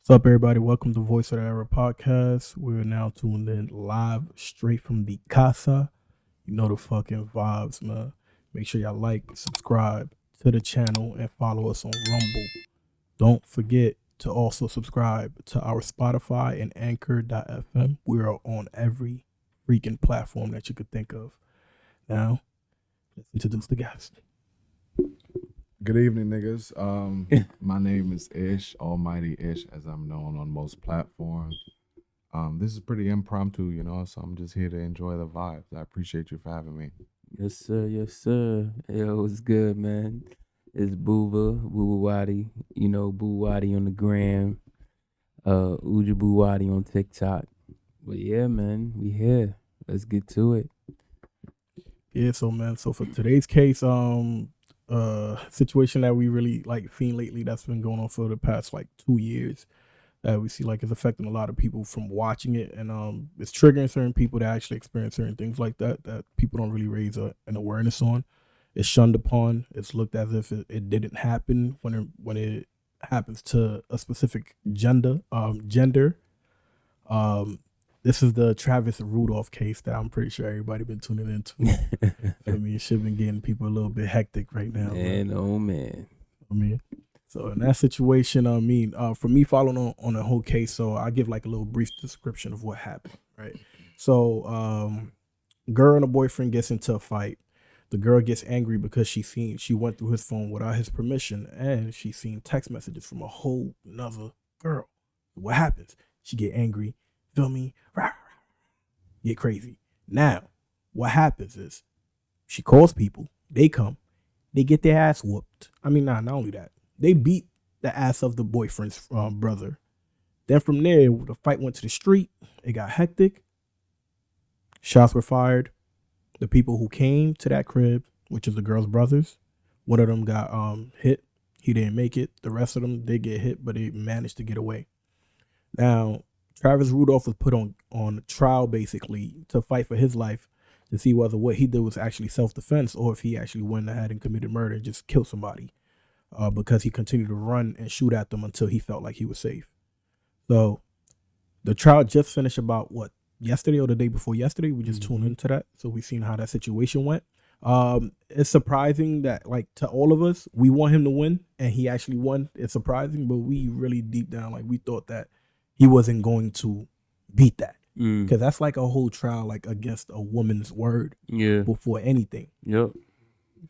What's up, everybody? Welcome to Voice of the Era podcast. We're now tuned in live straight from the casa. You know the fucking vibes, man. Make sure y'all like, subscribe to the channel, and follow us on Rumble. Don't forget to also subscribe to our Spotify and Anchor.fm. We are on every freaking platform that you could think of. Now, let's introduce the guest. Good evening, niggas. My name is Ish, Almighty Ish, as I'm known on most platforms. This is pretty impromptu, so I'm just here to enjoy the vibes. I appreciate you for having me. Yes, sir. Yes, sir. Yo, it's good, man. It's Boo Wadi. Boo Wadi on the gram. Uja Boo Wadi on TikTok. But yeah, man, we here. Let's get to it. Yeah, so for today's case, situation that we really seen lately that's been going on for the past 2 years that we see is affecting a lot of people from watching it, and it's triggering certain people that actually experience certain things like that people don't really raise an awareness on. It's shunned upon. It's looked as if it didn't happen when it happens to a specific gender. This is the Travis Rudolph case that I'm pretty sure everybody been tuning into. I mean, shit been getting people a little bit hectic right now. Man, oh man. So in that situation, for me following on the whole case, so I give a little brief description of what happened, right? So, girl and a boyfriend gets into a fight. The girl gets angry because she went through his phone without his permission, and she seen text messages from a whole nother girl. What happens? She get angry. Feel me? Get crazy. Now, what happens is she calls people. They come. They get their ass whooped. Not only that. They beat the ass of the boyfriend's brother. Then from there, the fight went to the street. It got hectic. Shots were fired. The people who came to that crib, which is the girl's brothers, one of them got hit. He didn't make it. The rest of them did get hit, but they managed to get away. Now, Travis Rudolph was put on trial basically to fight for his life to see whether what he did was actually self-defense or if he actually went ahead and committed murder and just killed somebody because he continued to run and shoot at them until he felt like he was safe. So the trial just finished about yesterday or the day before yesterday. We just tuned into that. So we seen how that situation went. It's surprising that to all of us, we want him to win and he actually won. It's surprising, but we really deep down, we thought that he wasn't going to beat that because that's a whole trial against a woman's word before anything. Yep,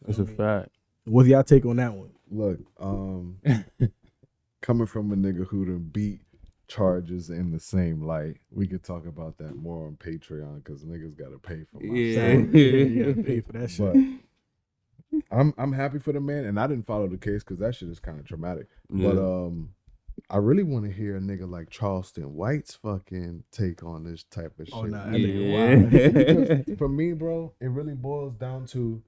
that's a fact. What's y'all take on that one? Look, coming from a nigga who done beat charges in the same light, we could talk about that more on Patreon because niggas gotta pay for my stuff. You gotta pay for that shit. But I'm happy for the man, and I didn't follow the case because that shit is kind of traumatic. Yeah. But I really want to hear a nigga like Charleston White's fucking take on this type of shit. Oh, nah, that nigga wild. Because for me, bro, it really boils down to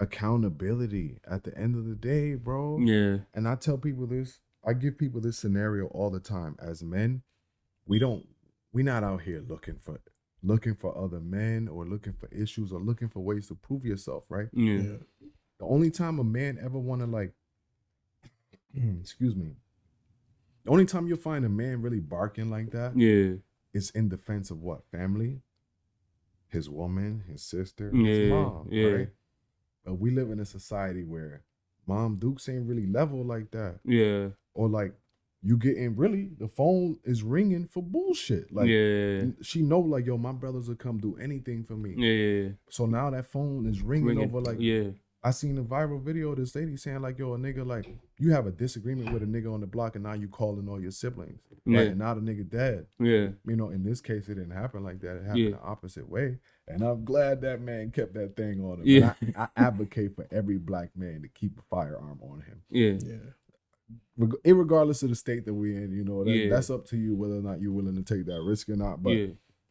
accountability at the end of the day, bro. Yeah. And I tell people this, I give people this scenario all the time. As men, we not out here looking for other men or looking for issues or looking for ways to prove yourself, right? Yeah. The only time a man ever want to excuse me. The only time you'll find a man really barking like that is in defense of what? Family, his woman, his sister, his mom, right? But we live in a society where Mom Dukes ain't really level like that. Yeah. Or you getting really, the phone is ringing for bullshit. She know yo, my brothers will come do anything for me. Yeah. So now that phone is ringing over I seen a viral video of this lady saying yo, a nigga you have a disagreement with a nigga on the block and now you calling all your siblings. Yeah. And now the nigga dead. Yeah. In this case, it didn't happen like that. It happened the opposite way. And I'm glad that man kept that thing on him. Yeah. And I advocate for every black man to keep a firearm on him. Yeah. Irregardless of the state that we're in, that's up to you whether or not you're willing to take that risk or not. But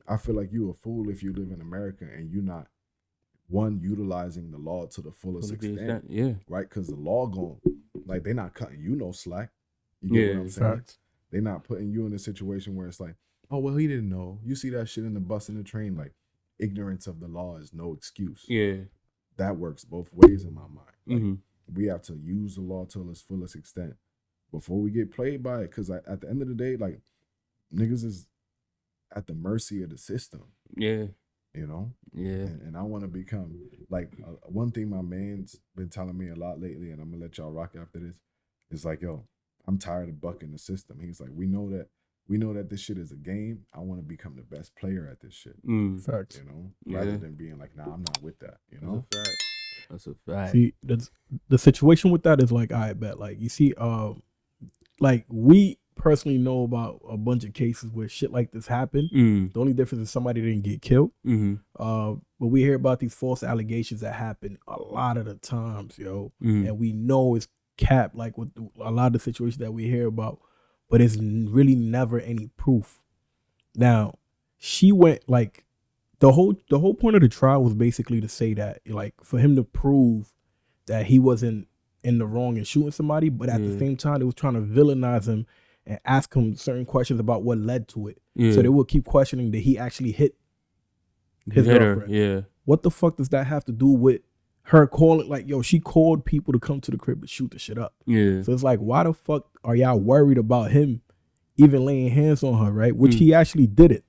I feel like you a fool if you live in America and you're not utilizing the law to the fullest extent, right? Because the law they're not cutting you no slack. You get what I'm saying? They're not putting you in a situation where it's oh well, he didn't know. You see that shit in the bus and the train, ignorance of the law is no excuse. Yeah, that works both ways in my mind. Mm-hmm. We have to use the law to its fullest extent. before we get played by it. Because at the end of the day, like, niggas is at the mercy of the system. Yeah. You know? Yeah. And I want to become, like, one thing my man's been telling me a lot lately, and I'm going to let y'all rock after this, is like, yo, I'm tired of bucking the system. He's like, we know that this shit is a game. I want to become the best player at this shit. Facts. You know? Rather than being like, nah, I'm not with that. You know? That's a fact. See, the situation with that is like, I bet, like, you see, like, we personally know about a bunch of cases where shit like this happened. The only difference is somebody didn't get killed. But we hear about these false allegations that happen a lot of the times, yo. And we know it's capped, like with a lot of the situations that we hear about, but it's really never any proof. Now, she went, like, the whole point of the trial was basically to say that, like, for him to prove that he wasn't in the wrong and shooting somebody, but at the same time, it was trying to villainize him and ask him certain questions about what led to it. So they will keep questioning that he actually hit his girlfriend. What the fuck does that have to do with her calling? Like, yo, she called people to come to the crib to shoot the shit up. So it's like, why the fuck are y'all worried about him even laying hands on her, right? Which he actually did it.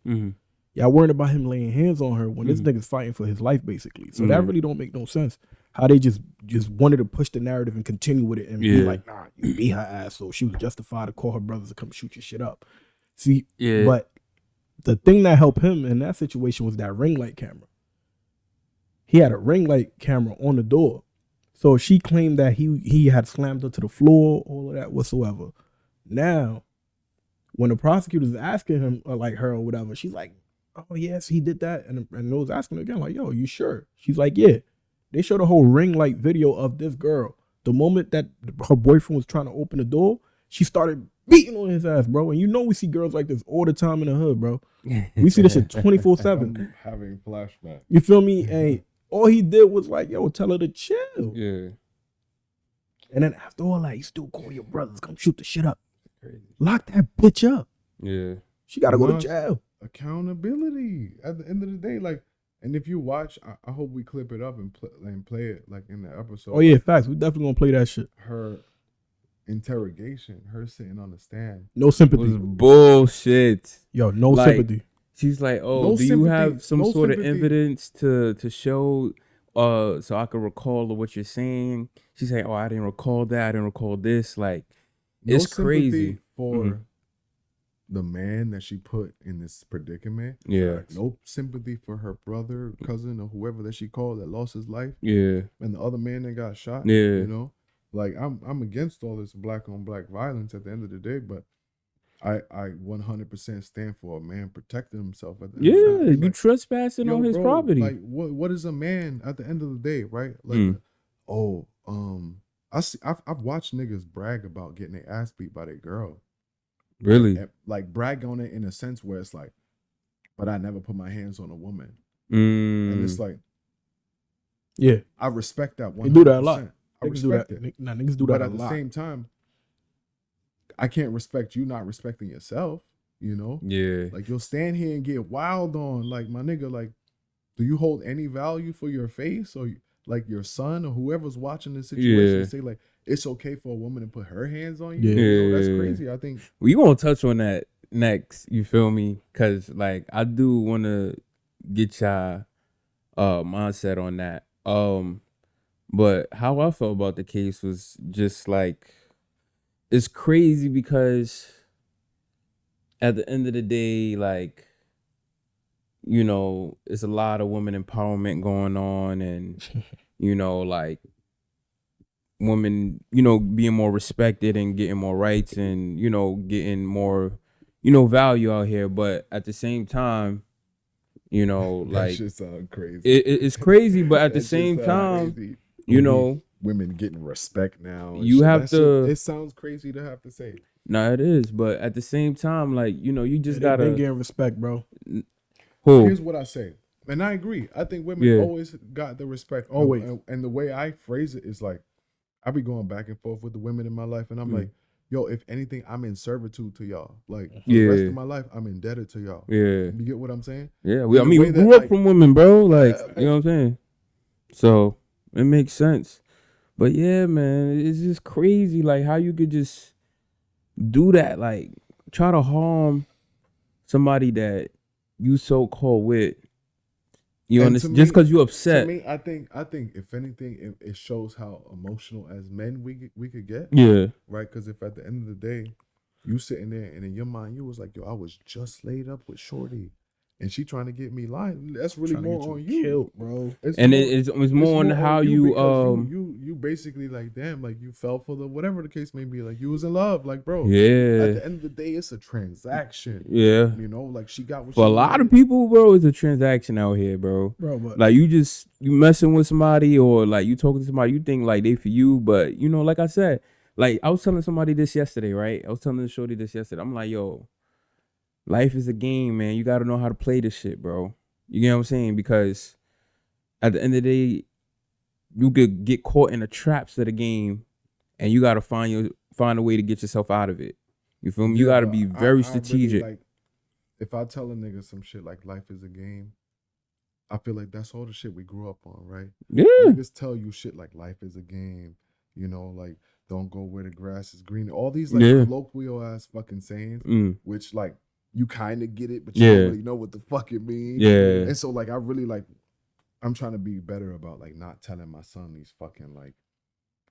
Y'all worried about him laying hands on her when this nigga's fighting for his life, basically. So that really don't make no sense. How they just wanted to push the narrative and continue with it and be like, nah, you beat her ass, so she was justified to call her brothers to come shoot your shit up. See, but the thing that helped him in that situation was that ring light camera. He had a ring light camera on the door. So she claimed that he had slammed her to the floor, all of that whatsoever. Now, when the prosecutor's asking him, or like her or whatever, she's like, oh, yes, he did that. And they was asking her again, like, yo, you sure? She's like, yeah. They showed a whole ring light video of this girl. The moment that her boyfriend was trying to open the door, she started beating on his ass, bro. And you know we see girls like this all the time in the hood, bro. We see this shit 24/7. I'm having flashbacks. You feel me? And all he did was like, yo, tell her to chill. Yeah. And then after all that, you still call your brothers, come shoot the shit up. Crazy. Lock that bitch up. Yeah. She got to go to jail. Accountability at the end of the day, like. And if you watch, I hope we clip it up and play it like in the episode. Oh yeah, facts. We definitely gonna play that shit. Her interrogation, her sitting on the stand. No sympathy. It was bullshit. Yo, no sympathy. She's like, oh, No do you sympathy. have some No sort sympathy. of evidence to show so I can recall what you're saying? She's like, oh, I didn't recall that. I didn't recall this. Like, No it's sympathy crazy. for the man that she put in this predicament. Yeah. No sympathy for her brother, cousin, or whoever that she called that lost his life. Yeah. And the other man that got shot. Yeah. You know? Like, I'm against all this black on black violence at the end of the day, but I 100% stand for a man protecting himself at the end of the day. You Like, trespassing on his property. Like, what is a man at the end of the day, right? Like, I've watched niggas brag about getting their ass beat by their girl. Really? Like brag on it in a sense where it's like, but I never put my hands on a woman. And it's like, yeah, I respect that 100%. They do that a lot. I respect it. Nah, niggas do that but a at lot. the same time, I can't respect you not respecting yourself, you know? Yeah. Like, you'll stand here and get wild on, like, my nigga, like, do you hold any value for your face or like your son or whoever's watching this situation and say like, it's okay for a woman to put her hands on you? Yeah. You know, that's crazy. I think we gonna touch on that next, you feel me? Cause like I do wanna get y'all mindset on that. But how I felt about the case was just like, it's crazy because at the end of the day, like, you know, it's a lot of women empowerment going on and, you know, like women, you know, being more respected and getting more rights and, you know, getting more, you know, value out here. But at the same time, you know, like, that shit sound crazy. It's crazy, but at the same time, crazy. you know, women getting respect now. You have to. It sounds crazy to have to say. No, it is, but at the same time, like, you know, you just gotta. They been getting respect, bro. Who? Here's what I say, and I agree. I think women always got the respect. Always. And the way I phrase it is like, I be going back and forth with the women in my life, and I'm like, yo, if anything, I'm in servitude to y'all. Like, for the rest of my life, I'm indebted to y'all. Yeah. You get what I'm saying? Yeah. We grew up from women, bro. Like, you know what I'm saying? So it makes sense. But yeah, man, it's just crazy. Like how you could just do that. Like, try to harm somebody that you so called with. You understand? Just because you upset. To me, I think if anything, it shows how emotional as men we could get. Yeah. Right? Because if at the end of the day, you sitting there and in your mind you was like, yo, I was just laid up with Shorty, and she trying to get me lying. That's really more on you, killed, bro. It's more on how you basically like, damn, like you fell for the whatever the case may be, like you was in love, like, bro. Yeah. At the end of the day, it's a transaction. Yeah. You know, like she got what for she a lot of people, bro, it's a transaction out here, bro. But like you messing with somebody or like you talking to somebody, you think like they for you, but you know, like I said, like I was telling somebody this yesterday, right? I was telling the shorty this yesterday. I'm like, yo, life is a game, man. You got to know how to play this shit, bro. You get what I'm saying? Because at the end of the day, you could get caught in the traps of the game, and you got to find a way to get yourself out of it. You feel me? You got to be very strategic. Really, like, if I tell a nigga some shit like life is a game, I feel like that's all the shit we grew up on, right? Yeah. Niggas tell you shit like life is a game, you know, like don't go where the grass is green. All these like colloquial ass fucking sayings, which like you kind of get it, but you don't really know what the fuck it means. Yeah. And so like I really like, I'm trying to be better about like not telling my son these fucking like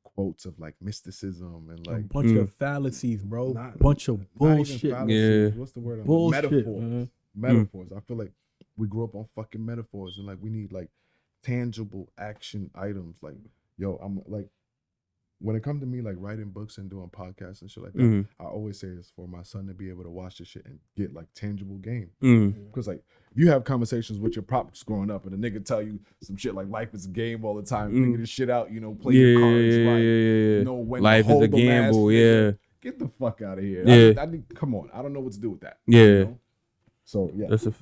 quotes of like mysticism and like a bunch of fallacies, bro. Bunch of bullshit. Yeah. What's the word? Bullshit. Metaphors. Metaphors. I feel like we grew up on fucking metaphors and like we need like tangible action items. Like, yo, I'm like, when it comes to me like writing books and doing podcasts and shit like that, I always say it's for my son to be able to watch this shit and get like tangible game. Because like if you have conversations with your pops growing up and a nigga tell you some shit like life is a game all the time, figure this shit out, you know, play your cards right, you know, when life is a gamble, get the fuck out of here. I need, come on, I don't know what to do with that. Yeah. You know? So yeah, that's a fact.